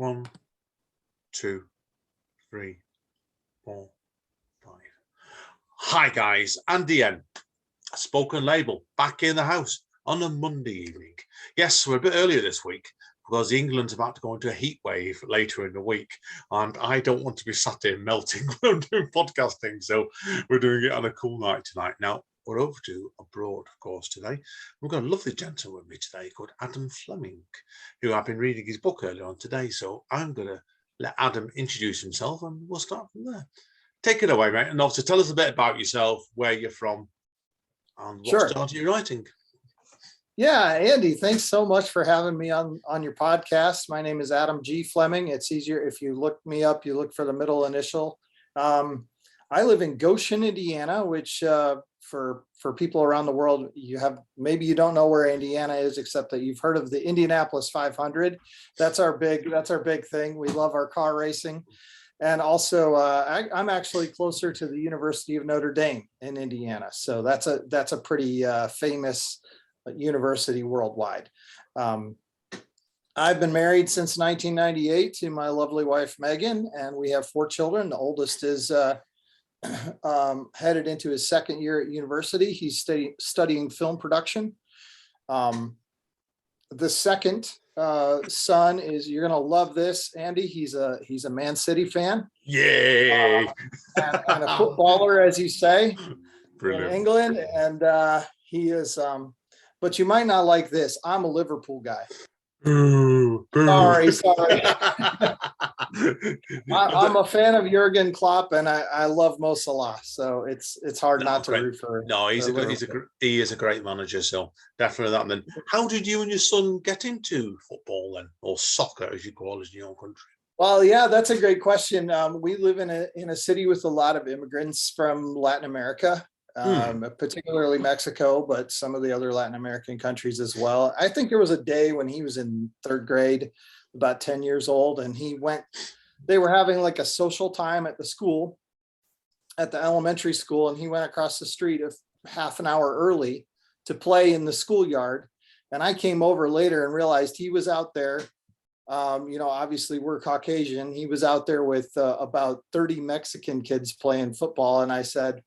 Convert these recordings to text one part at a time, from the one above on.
1, 2, 3, 4, 5. Hi guys, Andy N, Spoken Label, back in the house on a Monday evening. Yes, we're a bit earlier this week because England's about to go into a heat wave later in the week, and I don't want to be sat here melting when I'm doing podcasting, so we're doing it on a cool night tonight. Now, we're over to abroad, of course, today. We've got a lovely gentleman with me today called Adam Fleming, who I've been reading his book earlier on today, so I'm going to let Adam introduce himself and we'll start from there. Take it away, mate, and also tell us a bit about yourself, where you're from, and what started your writing. Yeah, Andy, thanks so much for having me on your podcast. My name is Adam G Fleming. It's easier if you look me up, you look for the middle initial. I live in Goshen, Indiana, which for people around the world, maybe you don't know where Indiana is, except that you've heard of the Indianapolis 500. That's our big thing. We love our car racing. And also, I'm actually closer to the University of Notre Dame in Indiana. So that's a pretty famous university worldwide. I've been married since 1998 to my lovely wife, Megan, and we have 4 children. The oldest is headed into his second year at university. He's studying film production. The second son is, you're gonna love this, Andy. He's a Man City fan. Yay! And a footballer, as you say. Brilliant. In England, and he is. But you might not like this. I'm a Liverpool guy. Boo, boo. Sorry. I'm a fan of Jurgen Klopp, and I love Mo Salah. So it's hard not to root for. No, he is a great manager. So definitely that. And then, how did you and your son get into football then, or soccer as you call it in your country? Well, yeah, that's a great question. We live in a city with a lot of immigrants from Latin America. Particularly Mexico, but some of the other Latin American countries as well. I think there was a day when he was in 3rd grade, about 10 years old, and they were having like a social time at the school, at the elementary school, and he went across the street a half an hour early to play in the schoolyard. And I came over later and realized he was out there. Obviously we're Caucasian. He was out there with about 30 Mexican kids playing football. And I said,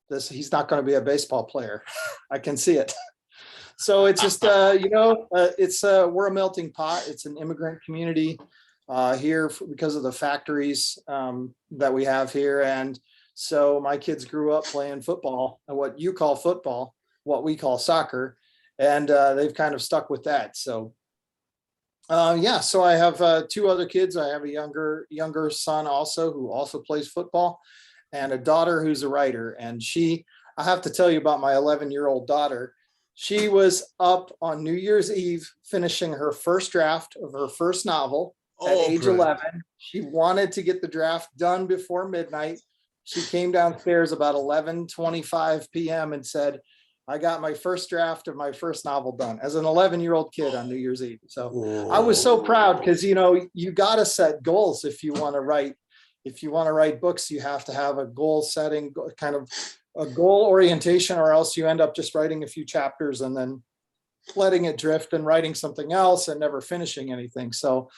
he's not going to be a baseball player. I can see it. So it's just, we're a melting pot. It's an immigrant community here because of the factories that we have here. And so my kids grew up playing football, what you call football, what we call soccer. And they've kind of stuck with that. So, so I have 2 other kids. I have a younger son also, who also plays football, and a daughter who's a writer. And I have to tell you about my 11-year-old daughter. She was up on New Year's Eve finishing her first draft of her first novel at age 11. She wanted to get the draft done before midnight. She came downstairs about 11:25 p.m. and said, I got my first draft of my first novel done as an 11-year-old kid on New Year's Eve. So I was so proud because, you got to set goals if you want to write. If you want to write books, you have to have a goal setting, kind of a goal orientation, or else you end up just writing a few chapters and then letting it drift and writing something else and never finishing anything. So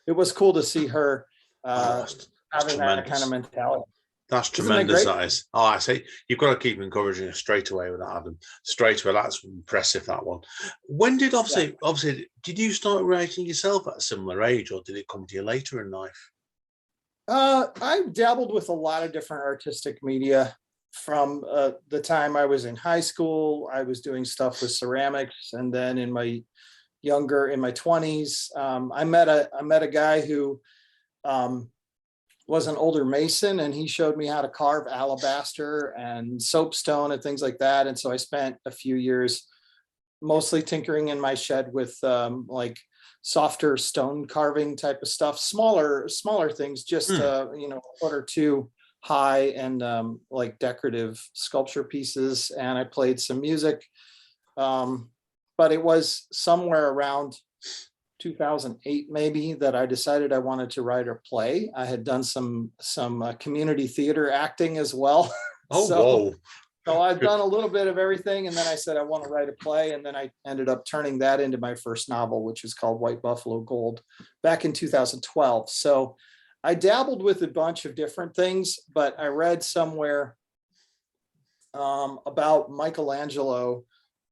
it was cool to see her having that kind of mentality. That's tremendous, that is. Oh, I say, you've got to keep encouraging her straight away with that, Adam. Straight away, that's impressive, that one. When did, obviously, did you start writing yourself at a similar age, or did it come to you later in life? I dabbled with a lot of different artistic media from the time I was in high school. I was doing stuff with ceramics, and then in my 20s, I met a guy who was an older mason, and he showed me how to carve alabaster and soapstone and things like that. And so I spent a few years mostly tinkering in my shed with like softer stone carving type of stuff, smaller things, just a foot or 2 high, and like decorative sculpture pieces. And I played some music, but it was somewhere around 2008 maybe that I decided I wanted to write a play. I had done some community theater acting as well. Whoa. So I've done a little bit of everything, and then I said I want to write a play, and then I ended up turning that into my first novel, which is called White Buffalo Gold, back in 2012. So I dabbled with a bunch of different things, but I read somewhere about Michelangelo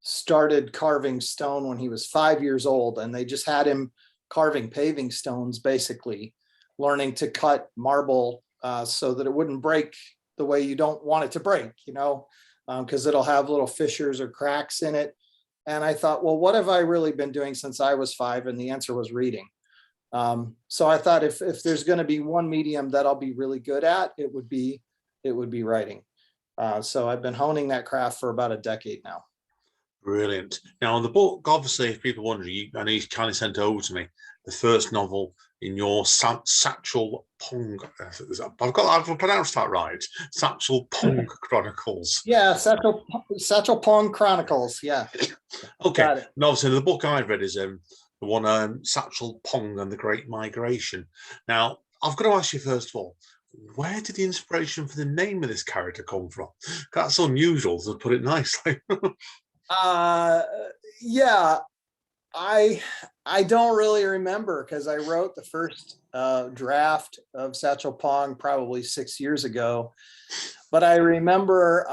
started carving stone when he was 5 years old, and they just had him carving paving stones, basically learning to cut marble so that it wouldn't break the way you don't want it to break, because it'll have little fissures or cracks in it. And I thought, well, what have I really been doing since I was 5? And the answer was reading. So I thought if there's going to be one medium that I'll be really good at, it would be writing. So I've been honing that craft for about a decade now. Brilliant. Now, the book, obviously, if people wonder, I know you kind of sent over to me the first novel in your Satchel Pong. I've pronounced that right. Satchel Pong Chronicles. Yeah, Satchel Pong Chronicles. Yeah. Okay. And obviously, the book I've read is the one Satchel Pong and the Great Migration. Now, I've got to ask you first of all, where did the inspiration for the name of this character come from? That's unusual, to put it nicely. Yeah, I don't really remember, because I wrote the first draft of Satchel Pong probably 6 years ago, but I remember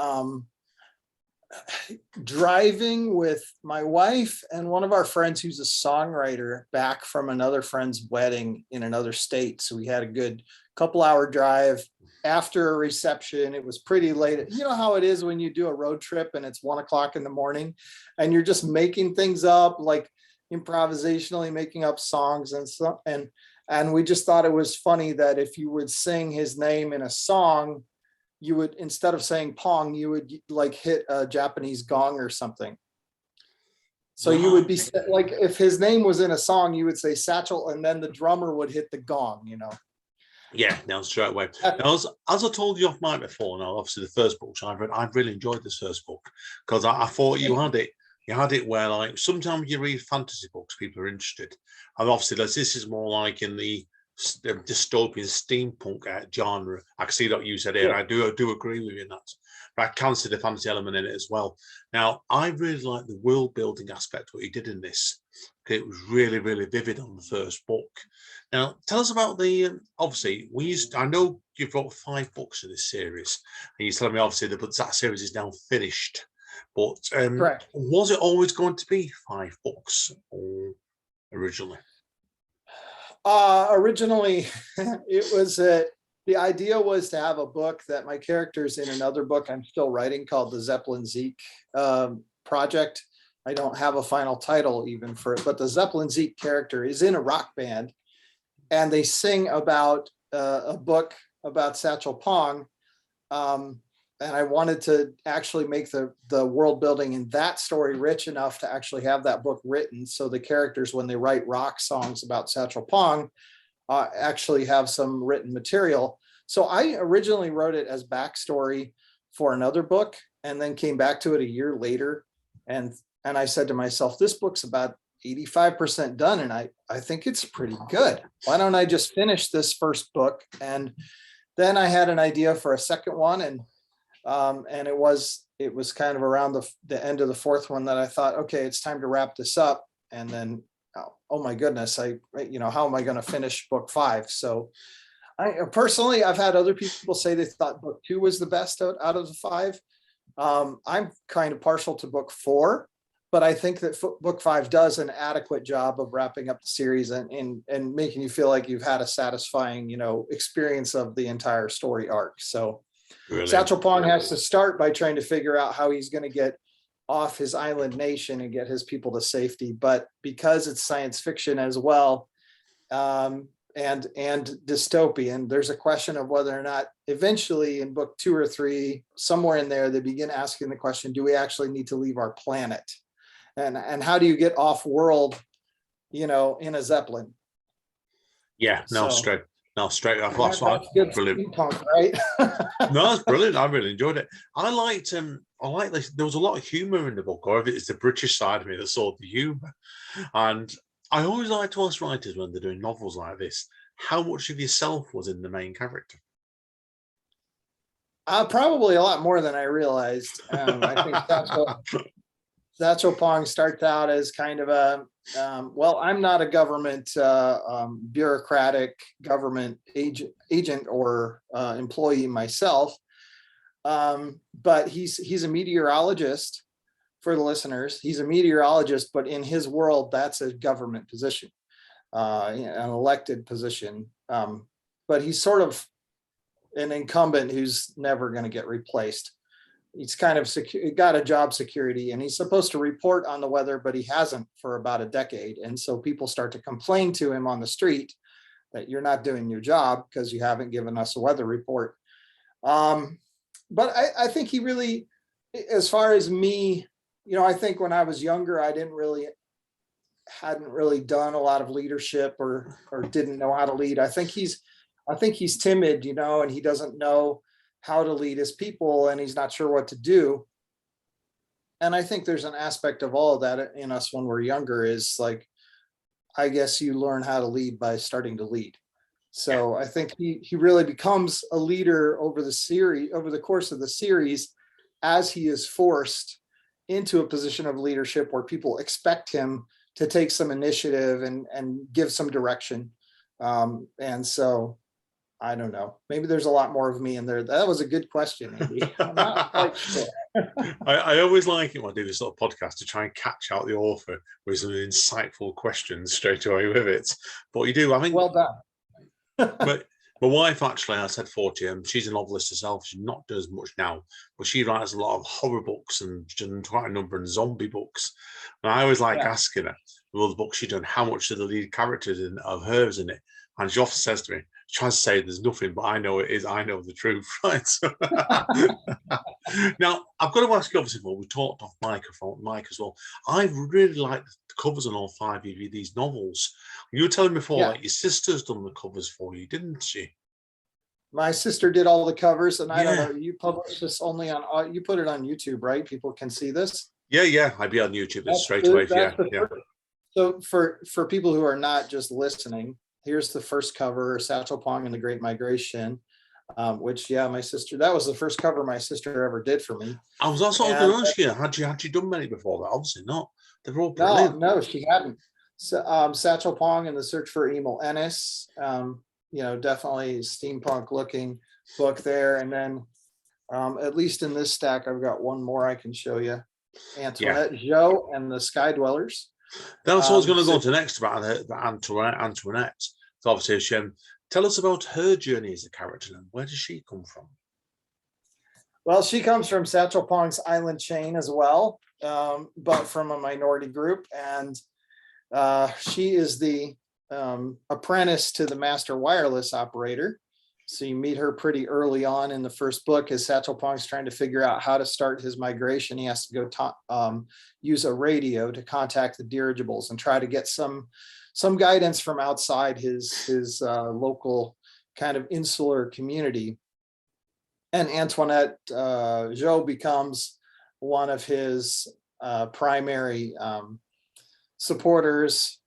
driving with my wife and one of our friends who's a songwriter back from another friend's wedding in another state. So we had a good couple-hour drive. After a reception, it was pretty late. You know how it is when you do a road trip and it's 1 o'clock in the morning and you're just making things up, like improvisationally making up songs and stuff. And we just thought it was funny that if you would sing his name in a song, you would, instead of saying Pong, you would like hit a Japanese gong or something. So you would be like, if his name was in a song, you would say Satchel, and then the drummer would hit the gong, Yeah, now straight away. Now, as I told you off mic before, now obviously the first book which I've read, I've really enjoyed this first book, because I thought you had it where, like, sometimes you read fantasy books, people are interested, and obviously this is more like in the dystopian steampunk genre. I can see what you said here, and I do agree with you in that. But I can see the fantasy element in it as well. Now, I really like the world building aspect, what you did in this. It was really, really vivid on the first book. Now, tell us about the, obviously, I know you've wrote 5 books in this series, and you're telling me, obviously, that series is now finished. But Correct. Was it always going to be 5 books originally? Originally, it was the idea was to have a book that my characters in another book I'm still writing called the Zeppelin Zeke Project. I don't have a final title even for it, but the Zeppelin Zeke character is in a rock band, and they sing about a book about Satchel Pong. And I wanted to actually make the world building in that story rich enough to actually have that book written. So the characters, when they write rock songs about Satchel Pong, actually have some written material. So I originally wrote it as backstory for another book, and then came back to it a year later. And I said to myself, this book's about 85% done, and I think it's pretty good. Why don't I just finish this first book? And then I had an idea for a second one, and it was kind of around the end of the fourth one that I thought, okay, it's time to wrap this up. And then, oh my goodness, how am I going to finish book 5? So personally, I've had other people say they thought book 2 was the best out of the 5. I'm kind of partial to book 4, but I think that book 5 does an adequate job of wrapping up the series and making you feel like you've had a satisfying, experience of the entire story arc. So really? Satchel Pong has to start by trying to figure out how he's going to get off his island nation and get his people to safety. But because it's science fiction as well, and dystopian, there's a question of whether or not eventually in book 2 or 3, somewhere in there, they begin asking the question, do we actually need to leave our planet? And how do you get off world, in a Zeppelin? Yeah, straight. That's brilliant. Punk, right? No, it's brilliant. I really enjoyed it. I liked this. There was a lot of humor in the book, or if it's the British side of me that saw the humor. And I always like to ask writers when they're doing novels like this, how much of yourself was in the main character? Probably a lot more than I realized. I think Satchel Pong starts out as kind of a, well, I'm not a government bureaucratic government agent or employee myself, but he's a meteorologist. For the listeners, he's a meteorologist, but in his world, that's a government position, an elected position. But he's sort of an incumbent who's never going to get replaced. He's kind of got a job security, and he's supposed to report on the weather, but he hasn't for about a decade. And so people start to complain to him on the street that you're not doing your job because you haven't given us a weather report. But I think he really, as far as me, I think when I was younger, I hadn't really done a lot of leadership or didn't know how to lead. I think he's timid, and he doesn't know how to lead his people, and he's not sure what to do. And I think there's an aspect of all of that in us when we're younger, is like, I guess you learn how to lead by starting to lead. So I think he really becomes a leader over the course of the series, as he is forced into a position of leadership where people expect him to take some initiative and give some direction. And so I don't know, maybe there's a lot more of me in there. That was a good question, Andy. I'm not quite sure. I always like it when I do this sort of podcast to try and catch out the author with some insightful questions straight away with it. But you do, I mean, well done. But my wife, actually, I said 40, she's a novelist herself. She not does much now, but she writes a lot of horror books and she's done quite a number of zombie books. And I always like asking her, with all the books she's done, how much of the lead characters of hers in it. And she often says to me, she tries to say there's nothing, but I know it is. I know the truth, right? So now, I've got to ask you, obviously, well, we talked off mic as well. I really like the covers on all 5 of these novels. You were telling me before that your sister's done the covers for you, didn't she? My sister did all the covers, and I don't know, you publish this only on, you put it on YouTube, right? People can see this? Yeah, I'd be on YouTube straight away. Yeah. So for people who are not just listening, here's the first cover, Satchel Pong and the Great Migration, which, my sister, that was the first cover my sister ever did for me. I was also going to ask you, had you done many before that? Obviously not. They're all brilliant. No, she hadn't. So, Satchel Pong and the Search for Emil Ennis, definitely steampunk looking book there. And then at least in this stack, I've got one more I can show you. Antoinette Joe and the Sky Dwellers. That's what I was going to go to next about Antoinette. So obviously, tell us about her journey as a character and where does she come from? Well, she comes from Satchel Pong's island chain as well, but from a minority group. And she is the apprentice to the master wireless operator. So you meet her pretty early on in the first book as Satchel Pong's trying to figure out how to start his migration. He has to go use a radio to contact the dirigibles and try to get some guidance from outside his local kind of insular community. And Antoinette Joe becomes one of his primary supporters,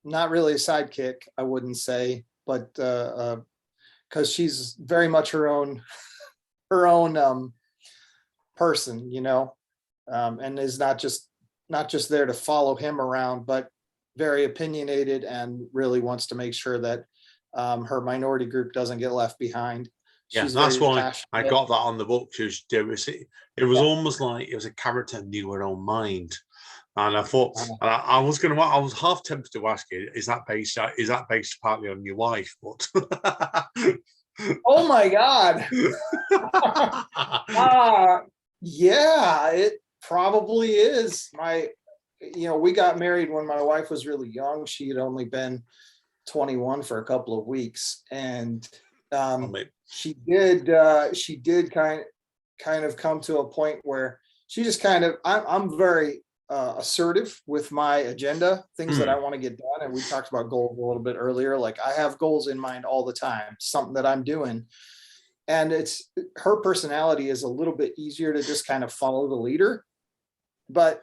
not really a sidekick, I wouldn't say, but because she's very much her own person, and is not just there to follow him around, but very opinionated and really wants to make sure that her minority group doesn't get left behind. She's that's why passionate. I got that on the book. It was almost like it was a character that knew her own mind. And I thought, I was half tempted to ask you, is that based partly on your wife? But oh my God. Yeah, it probably is. We got married when my wife was really young. She had only been 21 for a couple of weeks. And she did kind of come to a point where she just I'm very assertive with my agenda, things that I want to get done. And we talked about goals a little bit earlier. Like, I have goals in mind all the time, something that I'm doing. And her personality is a little bit easier to just kind of follow the leader. But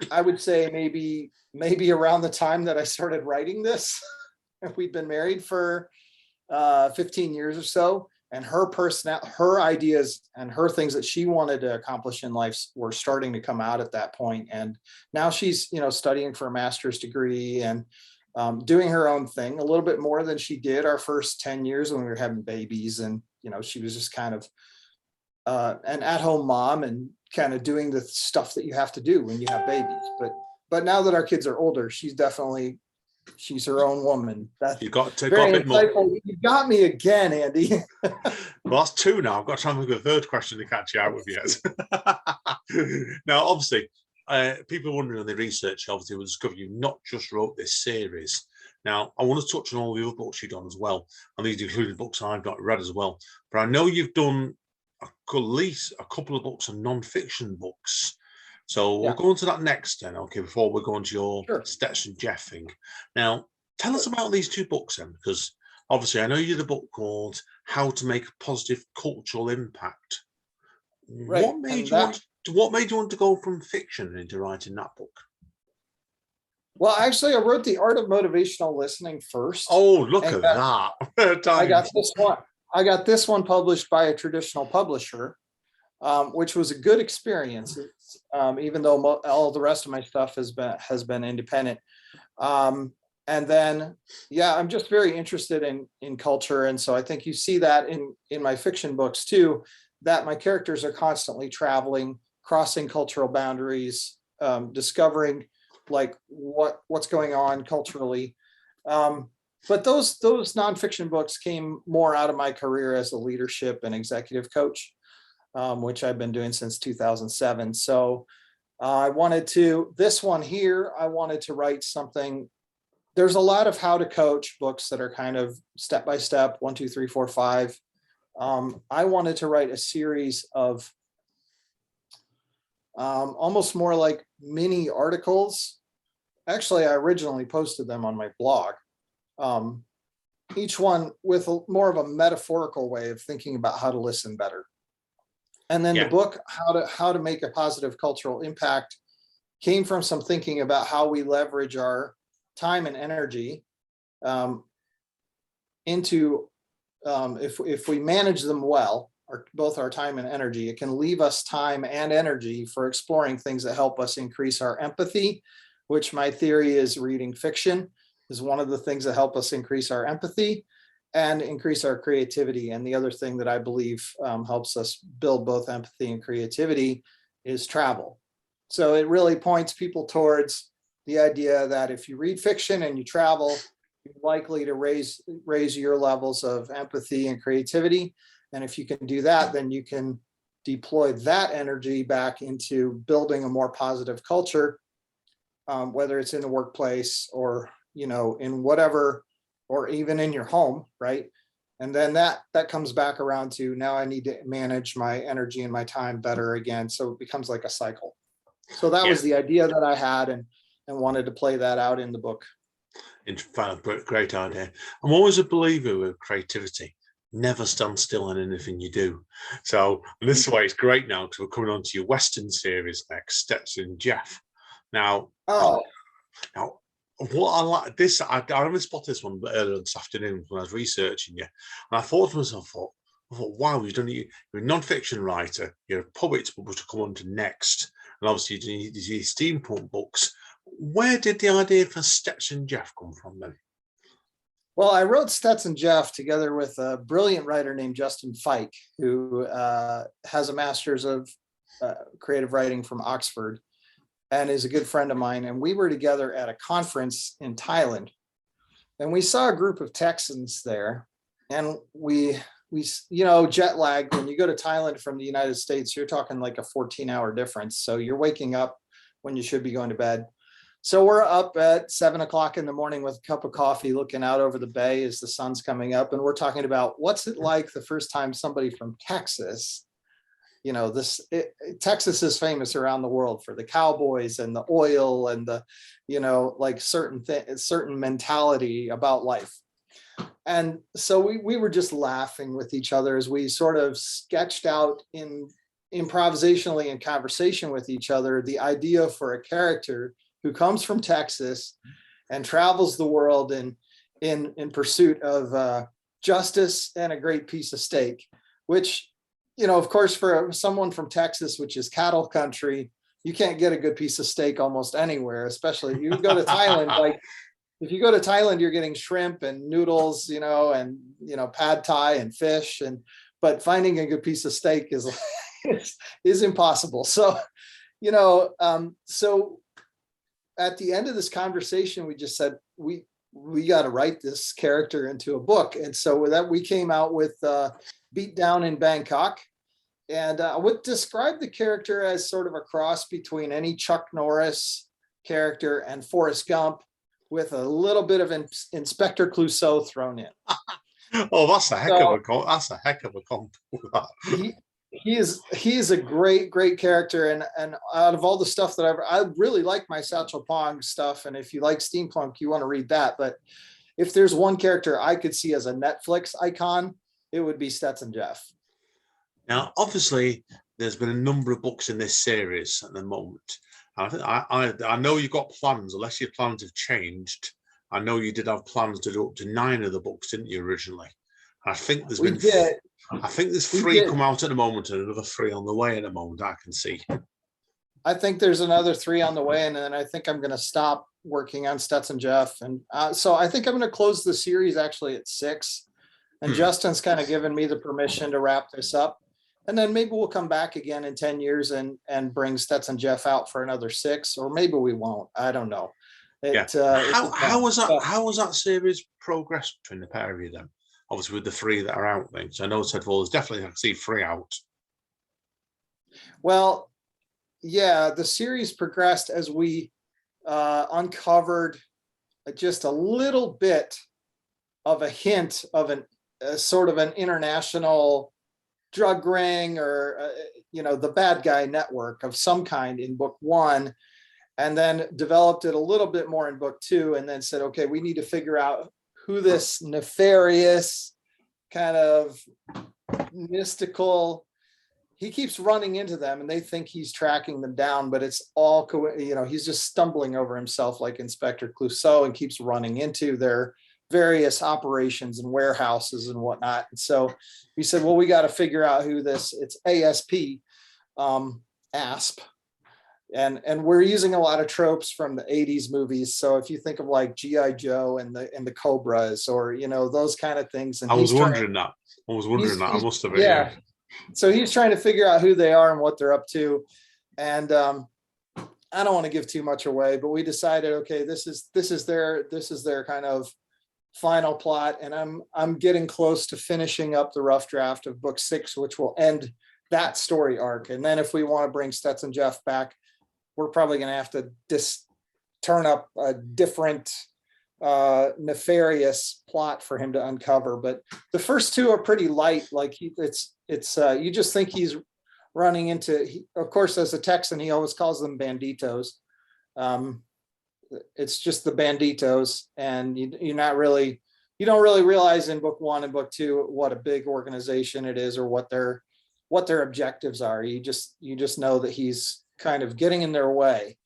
I would say maybe around the time that I started writing this, we'd been married for 15 years or so. and her ideas and her things that she wanted to accomplish in life were starting to come out at that point. And now she's, studying for a master's degree and doing her own thing a little bit more than she did our first 10 years when we were having babies. And, she was just kind of an at-home mom and kind of doing the stuff that you have to do when you have babies. But now that our kids are older, she's her own woman. That's You got a very bit more. insightful. You got me again, Andy. Well, that's two now. I've got time for the third question to catch you out with yet. Now, obviously, people wondering on the research, obviously, will discover you not just wrote this series. Now, I want to touch on all the other books you've done as well, and these included books I've not read as well. But I know you've done at least a couple of books of non-fiction books. So we'll go on to that next then, okay, before we go on to your Stetson Jeff thing. Now, tell us about these two books then, because obviously I know you did a book called How to Make a Positive Cultural Impact. Right. What made you want to go from fiction into writing that book? Well, actually, I wrote The Art of Motivational Listening first. Oh, look at that. I got this one published by a traditional publisher, which was a good experience, even though all the rest of my stuff has been independent. And then, I'm just very interested in culture. And so I think you see that in my fiction books too, that my characters are constantly traveling, crossing cultural boundaries, discovering like what's going on culturally. But those nonfiction books came more out of my career as a leadership and executive coach, which I've been doing since 2007. So this one here, I wanted to write something. There's a lot of how to coach books that are kind of step-by-step, 1, 2, 3, 4, 5. I wanted to write a series of almost more like mini articles. Actually, I originally posted them on my blog. Each one with more of a metaphorical way of thinking about how to listen better. And then the book, how to make a positive cultural impact, came from some thinking about how we leverage our time and energy into, if we manage them well, both our time and energy, it can leave us time and energy for exploring things that help us increase our empathy, which my theory is reading fiction is one of the things that help us increase our empathy and increase our creativity. And the other thing that I believe helps us build both empathy and creativity is travel. So it really points people towards the idea that if you read fiction and you travel, you're likely to raise your levels of empathy and creativity. And if you can do that, then you can deploy that energy back into building a more positive culture, whether it's in the workplace or in whatever, or even in your home, right? And then that comes back around to now I need to manage my energy and my time better again. So it becomes like a cycle. So that was the idea that I had and wanted to play that out in the book. In fact, great idea. I'm always a believer with creativity. Never stand still on anything you do. So this way it's great now because we're coming on to your Western series next, Stetson Jeff. Now, what I like this, I only spotted this one earlier this afternoon when I was researching you, and I thought to myself, wow, you're a non-fiction writer, you're a poet, but to come on to next, and obviously you do these steampunk books. Where did the idea for Stetson Jeff come from then? Well, I wrote Stetson Jeff together with a brilliant writer named Justin Fike, who has a master's of creative writing from Oxford and is a good friend of mine. And we were together at a conference in Thailand. And we saw a group of Texans there. And we jet lag, when you go to Thailand from the United States, you're talking like a 14-hour difference. So you're waking up when you should be going to bed. So we're up at 7 o'clock in the morning with a cup of coffee, looking out over the bay as the sun's coming up. And we're talking about what's it like the first time somebody from Texas, Texas is famous around the world for the cowboys and the oil and the, like certain mentality about life. And so we were just laughing with each other as we sort of sketched out in improvisationally in conversation with each other, the idea for a character who comes from Texas and travels the world in pursuit of justice and a great piece of steak, which, of course, for someone from Texas, which is cattle country, you can't get a good piece of steak almost anywhere, especially you go to Thailand. Like if you go to Thailand, you're getting shrimp and noodles, and pad thai and fish, but finding a good piece of steak is impossible. So, so at the end of this conversation, we just said we got to write this character into a book, and so with that we came out with Beat Down in Bangkok. And I would describe the character as sort of a cross between any Chuck Norris character and Forrest Gump, with a little bit of Inspector Clouseau thrown in. Oh, that's a heck of a comp. He is a great character, and out of all the stuff that I really like my Satchel Pong stuff, and if you like steampunk, you want to read that. But if there's one character I could see as a Netflix icon, it would be Stetson Jeff. Now, obviously, there's been a number of books in this series at the moment. I know you've got plans, unless your plans have changed. I know you did have plans to do up to 9 of the books, didn't you, originally? I think there's I think there's 3 come out at the moment and another 3 on the way at the moment, I can see. I think there's another 3 on the way, and then I think I'm going to stop working on Stetson Jeff. And so I think I'm going to close the series actually at 6. And Justin's kind of given me the permission to wrap this up. And then maybe we'll come back again in 10 years and bring Stetson Jeff out for another 6, or maybe we won't. I don't know. How was that series progressed between the pair of you then? Obviously with the 3 that are out then. So I know said, well, there's definitely, I can see 3 out. Well, yeah, the series progressed as we uncovered just a little bit of a hint of a sort of an international drug ring, or the bad guy network of some kind in book 1, and then developed it a little bit more in book 2, and then said, okay, we need to figure out who this nefarious kind of mystical, he keeps running into them and they think he's tracking them down, but it's all he's just stumbling over himself like Inspector Clouseau, and keeps running into their various operations and warehouses and whatnot. And so we said, well, we got to figure out who it's ASP, ASP. And we're using a lot of tropes from the 80s movies. So if you think of like G.I. Joe and the Cobras, or, those kind of things. And I was wondering that. I must have been. Yeah. So he's trying to figure out who they are and what they're up to. And I don't want to give too much away, but we decided, okay, this is their kind of final plot, and I'm getting close to finishing up the rough draft of book 6, which will end that story arc. And then if we want to bring Stetson Jeff back, we're probably going to have to turn up a different nefarious plot for him to uncover. But the first 2 are pretty light. Like it's you just think he's running into, of course, as a Texan, he always calls them banditos. It's just the banditos, and you don't really realize in book 1 and book 2 what a big organization it is, or what their objectives are. You just know that he's kind of getting in their way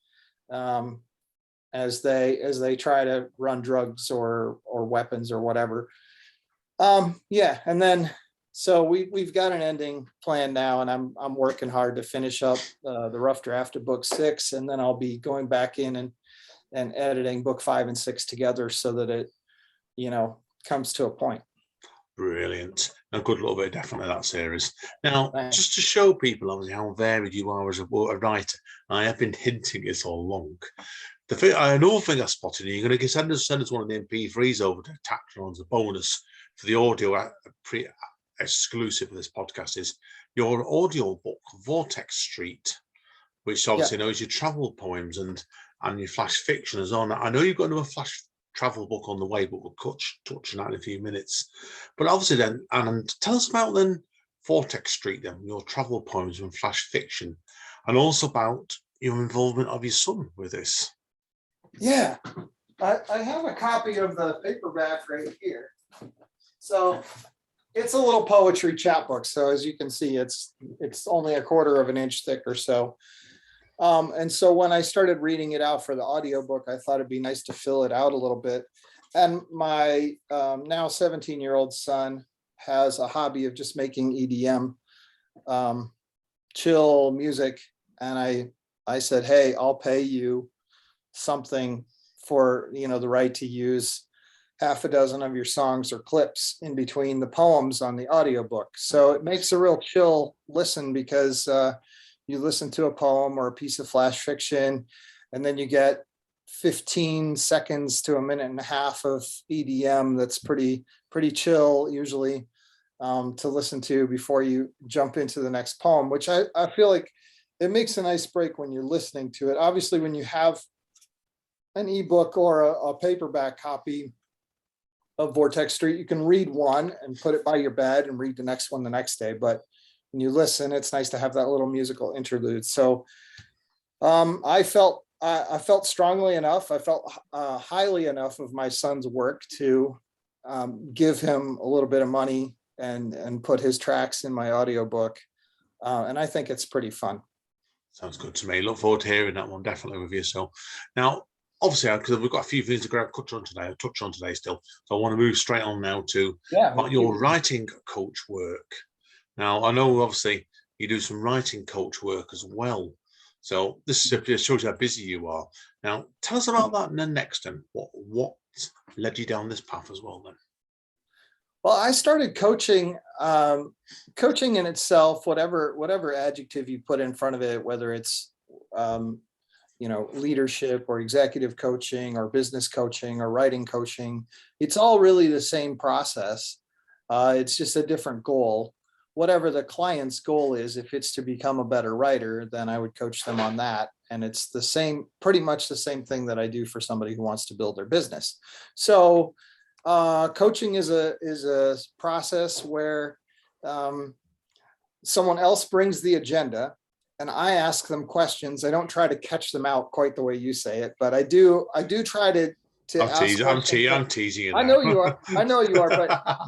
as they try to run drugs or weapons or whatever. And then so we've got an ending plan now, and I'm working hard to finish up the rough draft of book 6, and then I'll be going back in and editing book 5 and 6 together so that it, comes to a point. Brilliant. A good little bit, definitely, that series. Now, just to show people, obviously, how varied you are as a writer, I have been hinting it all along. Another thing I spotted, you're going to send us one of the MP3s over to Tactron as a bonus for the audio exclusive of this podcast, is your audio book, Vortex Street, which obviously knows your travel poems and your flash fiction is on. I know you've got another flash travel book on the way, but we'll touch on that in a few minutes. But obviously then, and tell us about then Vortex Street, then, your travel poems and flash fiction, and also about your involvement of your son with this. Yeah, I have a copy of the paperback right here. So it's a little poetry chapbook. So as you can see, it's only 1/4 of an inch thick or so. And so when I started reading it out for the audiobook, I thought it'd be nice to fill it out a little bit. And my now 17-year-old son has a hobby of just making EDM, chill music. And I said, hey, I'll pay you something for, the right to use half a dozen of your songs or clips in between the poems on the audiobook. So it makes a real chill listen, because you listen to a poem or a piece of flash fiction, and then you get 15 seconds to a minute and a half of EDM that's pretty chill usually, to listen to before you jump into the next poem, which I feel like it makes a nice break when you're listening to it. Obviously, when you have an ebook or a paperback copy of Vortex Street, you can read one and put it by your bed and read the next one the next day. But when you listen, it's nice to have that little musical interlude. So I felt strongly enough. I felt highly enough of my son's work to give him a little bit of money and put his tracks in my audiobook. And I think it's pretty fun. Sounds good to me. Look forward to hearing that one definitely with you. So now, obviously, because we've got a few things to touch on today still. So I want to move straight on now to your writing coach work. Now, I know obviously you do some writing coach work as well. So this just shows you how busy you are. Now, tell us about that and then next then. What led you down this path as well then? Well, I started coaching. Coaching in itself, whatever adjective you put in front of it, whether it's leadership or executive coaching or business coaching or writing coaching, it's all really the same process. It's just a different goal. Whatever the client's goal is, if it's to become a better writer, then I would coach them on that. And it's pretty much the same thing that I do for somebody who wants to build their business. So coaching is a process where someone else brings the agenda and I ask them questions. I don't try to catch them out quite the way you say it, but I do try to I'm teasing you now. I know you are, but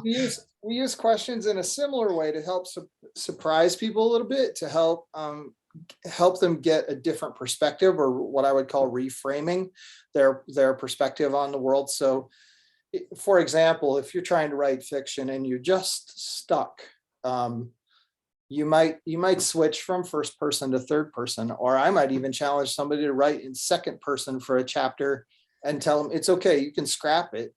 we use questions in a similar way to help surprise people a little bit, to help them get a different perspective, or what I would call reframing their perspective on the world. So for example, if you're trying to write fiction and you're just stuck, you might switch from first person to third person, or I might even challenge somebody to write in second person for a chapter and tell them it's okay, you can scrap it.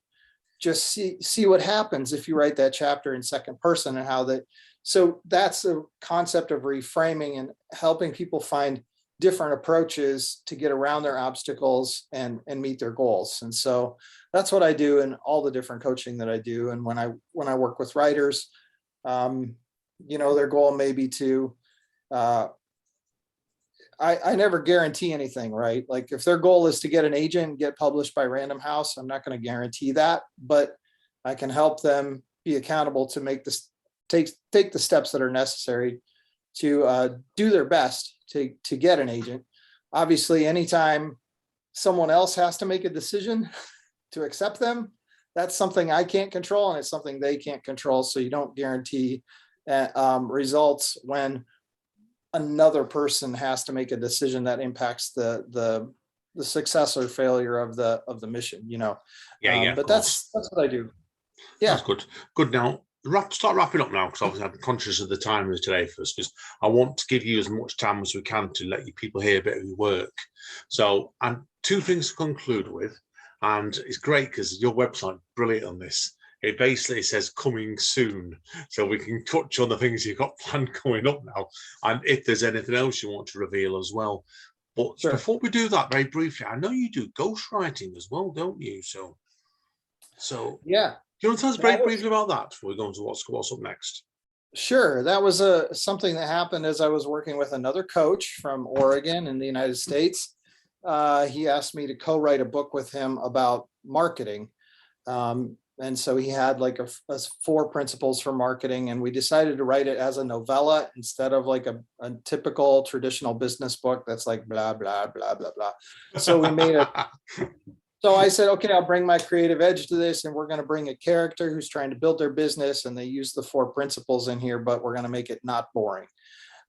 Just see what happens if you write that chapter in second person, and how that. So that's a concept of reframing and helping people find different approaches to get around their obstacles and meet their goals. And so that's what I do in all the different coaching that I do. And when I work with writers, their goal may be to, I never guarantee anything, right? Like if their goal is to get an agent and get published by Random House, I'm not going to guarantee that, but I can help them be accountable to take the steps that are necessary to do their best to get an agent. Obviously, anytime someone else has to make a decision to accept them, that's something I can't control, and it's something they can't control. So you don't guarantee results when another person has to make a decision that impacts the success or failure of the mission. But that's what I do. Yeah, that's good. Now start wrapping up now, because obviously I'm conscious of the time of today for us, because I want to give you as much time as we can to let you people hear a bit of your work. So, and two things to conclude with, and it's great because your website brilliant on this. It basically says coming soon, so we can touch on the things you've got planned coming up now, and if there's anything else you want to reveal as well. But sure. Before we do that, very briefly, I know you do ghostwriting as well, don't you? So yeah. Do you want to tell us very briefly about that before we go into what's up next? Sure. That was something that happened as I was working with another coach from Oregon in the United States. He asked me to co-write a book with him about marketing. And so he had like a 4 principles for marketing, and we decided to write it as a novella instead of like a typical traditional business book that's like blah, blah, blah, blah, blah. So we made it. So I said, okay, I'll bring my creative edge to this, and we're going to bring a character who's trying to build their business, and they use the 4 principles in here, but we're going to make it not boring.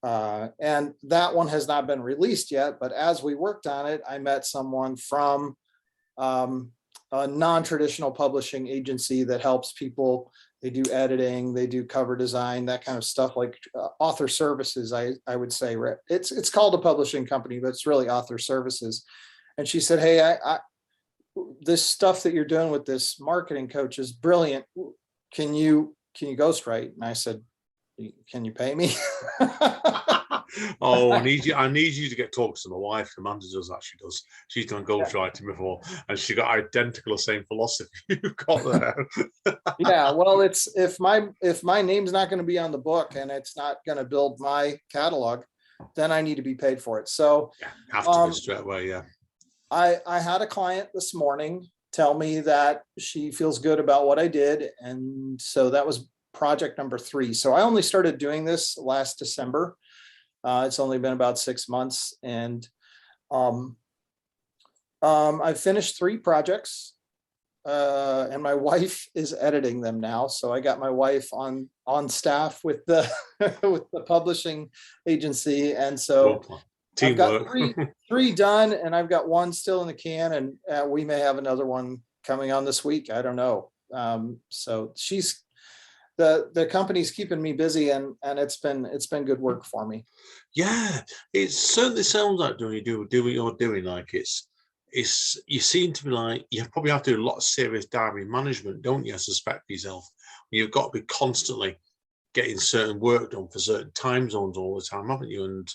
And that one has not been released yet, but as we worked on it, I met someone from a non-traditional publishing agency that helps people. They do editing, they do cover design, that kind of stuff, like author services, I would say. It's called a publishing company, but it's really author services. And she said, hey, I this stuff that you're doing with this marketing coach is brilliant. Can you ghostwrite? And I said, can you pay me? Oh, I need you to get talking to my wife. Amanda does that. She's done ghostwriting before, and she got identical the same philosophy you've got there. Yeah, well, it's if my name's not going to be on the book and it's not going to build my catalog, then I need to be paid for it. So have to be straight away. Yeah. I had a client this morning tell me that she feels good about what I did. And so that was project number 3. So I only started doing this last December. It's only been about 6 months. And I've finished 3 projects and my wife is editing them now. So I got my wife on staff with the with the publishing agency. And so I've got three done, and I've got 1 still in the can, and we may have another one coming on this week. I don't know. So the company's keeping me busy, and it's been good work for me. Yeah, it certainly sounds like doing what you're doing. Like it's you seem to be like you probably have to do a lot of serious diary management, don't you? I suspect yourself. You've got to be constantly getting certain work done for certain time zones all the time, haven't you? And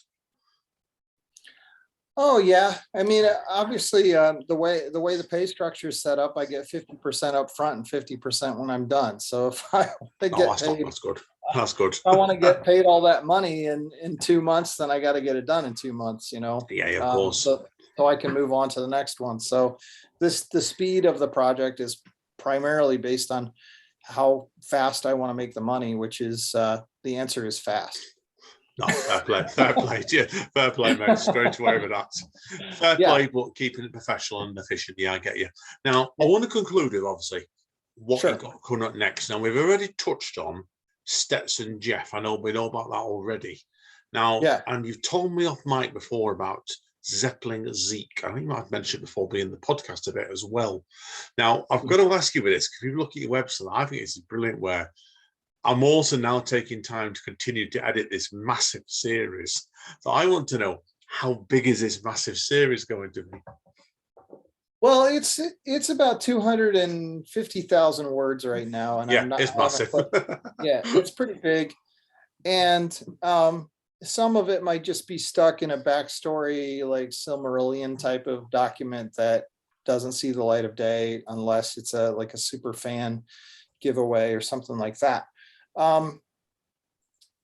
oh yeah, I mean, obviously, the way the pay structure is set up, I get 50% up front and 50% when I'm done. So if I want to get paid, that's good. That's good. If I want to get paid all that money in 2 months, then I got to get it done in 2 months. Yeah, of course. So I can move on to the next one. So the speed of the project is primarily based on how fast I want to make the money, which is the answer is fast. No, fair play, yeah, fair play, mate. Straight away with that. Fair play, but keeping it professional and efficient. Yeah, I get you. Now, I want to conclude with obviously what you've got coming up next. Now, we've already touched on Stetson Jeff. I know we know about that already. Now, and you've told me off mic before about Zeppelin Zeke. I think you might have mentioned it before being the podcast a bit as well. Now, I've got to ask you with this, because if you look at your website, I think it's brilliant where I'm also now taking time to continue to edit this massive series. So I want to know, how big is this massive series going to be? Well, it's about 250,000 words right now, and it's massive. Yeah, it's pretty big, and some of it might just be stuck in a backstory, like Silmarillion type of document that doesn't see the light of day unless it's like a super fan giveaway or something like that.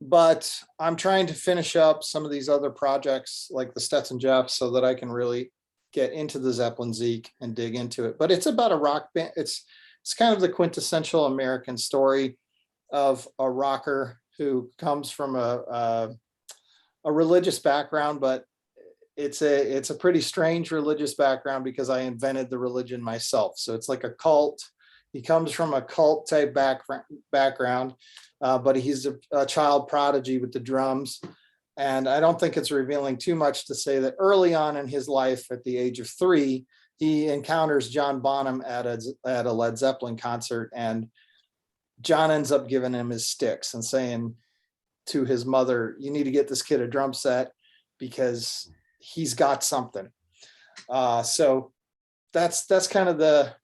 But I'm trying to finish up some of these other projects like the Stetson Jeff so that I can really get into the Zeppelin Zeke and dig into it. But it's about a rock band. It's kind of the quintessential American story of a rocker who comes from a religious background, but it's a pretty strange religious background because I invented the religion myself. So it's like a cult. He comes from a cult type background, but he's a child prodigy with the drums. And I don't think it's revealing too much to say that early on in his life, at the age of 3, he encounters John Bonham at a Led Zeppelin concert. And John ends up giving him his sticks and saying to his mother, you need to get this kid a drum set because he's got something. So that's kind of the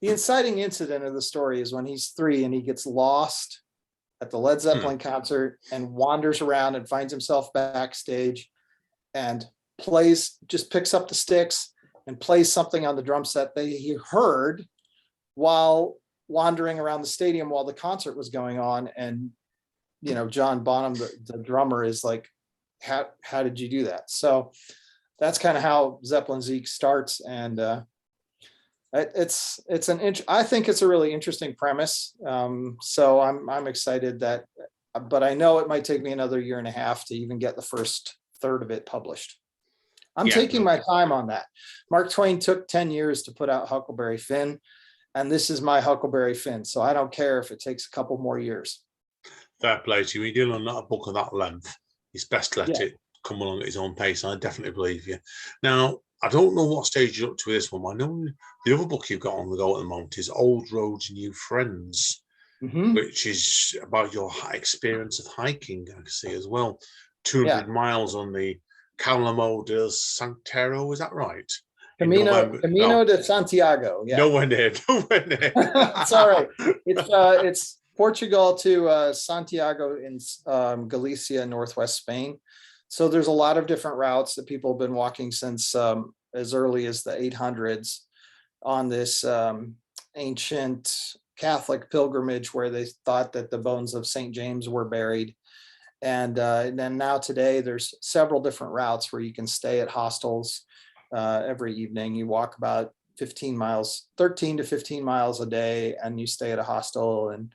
inciting incident of the story is when he's 3 and he gets lost at the Led Zeppelin concert and wanders around and finds himself backstage and picks up the sticks and plays something on the drum set that he heard while wandering around the stadium while the concert was going on. And, you know, John Bonham, the drummer, is like, how did you do that? So that's kind of how Zeppelin Zeke starts. And I think it's a really interesting premise. So I'm excited but I know it might take me another 1.5 years to even get the first third of it published. I'm taking my time on that. Mark Twain took 10 years to put out Huckleberry Finn, and this is my Huckleberry Finn. So I don't care if it takes a couple more years. Fair play to you. When you're dealing on a book of that length, it's best to let it come along at its own pace. I definitely believe you. Now, I don't know what stage you're up to with this one. I know the other book you've got on the go at the moment is Old Roads, New Friends, which is about your experience of hiking, I see as well. 200 miles on the Calamo del Santero, is that right? Camino de Santiago. Yeah. Nowhere near. It's all right. It's Portugal to Santiago in Galicia, northwest Spain. So there's a lot of different routes that people have been walking since as early as the 800s on this ancient Catholic pilgrimage where they thought that the bones of St. James were buried. And then now today, there's several different routes where you can stay at hostels every evening. You walk about 13 to 15 miles a day, and you stay at a hostel. And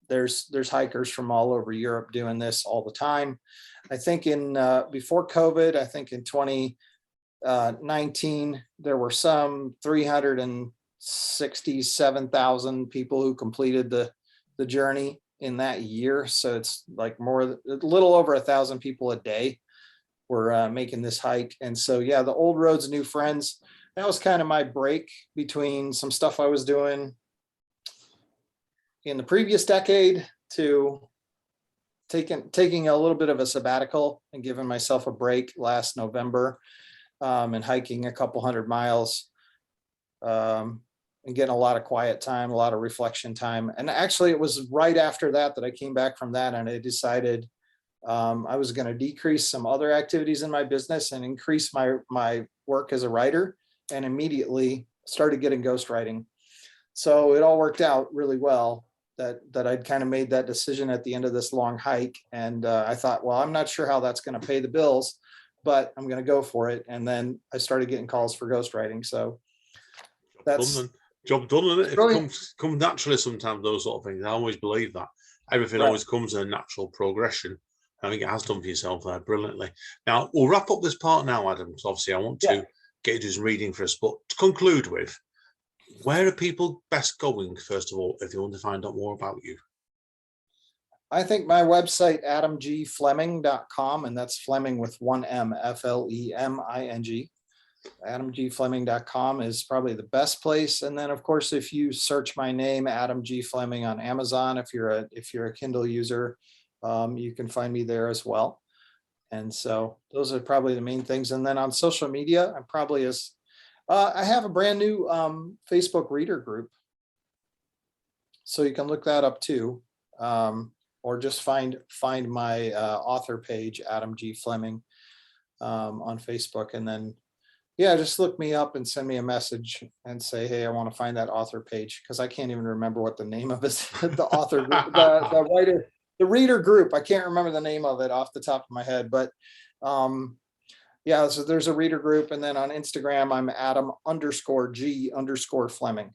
there's hikers from all over Europe doing this all the time. I think before COVID, I think in 2019, there were some 367,000 people who completed the journey in that year. So it's like a little over 1,000 people a day were making this hike. And so, yeah, the Old Roads, New Friends, that was kind of my break between some stuff I was doing in the previous decade to taking a little bit of a sabbatical and giving myself a break last November and hiking a couple 100 miles and getting a lot of quiet time, a lot of reflection time. And actually it was right after that I came back from that, and I decided I was going to decrease some other activities in my business and increase my work as a writer, and immediately started getting ghostwriting. So it all worked out really well that I'd kind of made that decision at the end of this long hike. And I thought, well, I'm not sure how that's going to pay the bills, but I'm going to go for it. And then I started getting calls for ghostwriting. So that's job done, isn't it? It comes naturally sometimes, those sort of things. I always believe that. Everything always comes in a natural progression. I think it has done for yourself there brilliantly. Now, we'll wrap up this part now, Adam, because obviously I want to get you to do some reading for us. But to conclude with, where are people best going, first of all, if they want to find out more about you? I think my website, adamgfleming.com, and that's Fleming with one M, Fleming. AdamGFleming.com is probably the best place. And then, of course, if you search my name, Adam G Fleming, on Amazon, if you're a Kindle user, you can find me there as well. And so those are probably the main things. And then on social media, I'm probably I have a brand new Facebook reader group, so you can look that up too, or just find my author page, Adam G Fleming, on Facebook, and then just look me up and send me a message and say, hey, I want to find that author page, because I can't even remember what the name of it, the author group, the writer, the reader group. I can't remember the name of it off the top of my head, but so there's a reader group. And then on Instagram, I'm Adam_G_Fleming.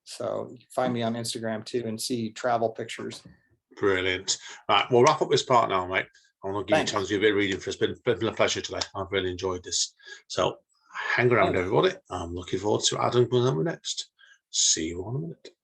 So you can find me on Instagram too and see travel pictures. Brilliant. Right, we'll wrap up this part now, mate. I'm going to give you a chance to do a bit of reading for us. It's been a pleasure today. I've really enjoyed this. So hang around, everybody. I'm looking forward to Adam coming up next. See you in a minute.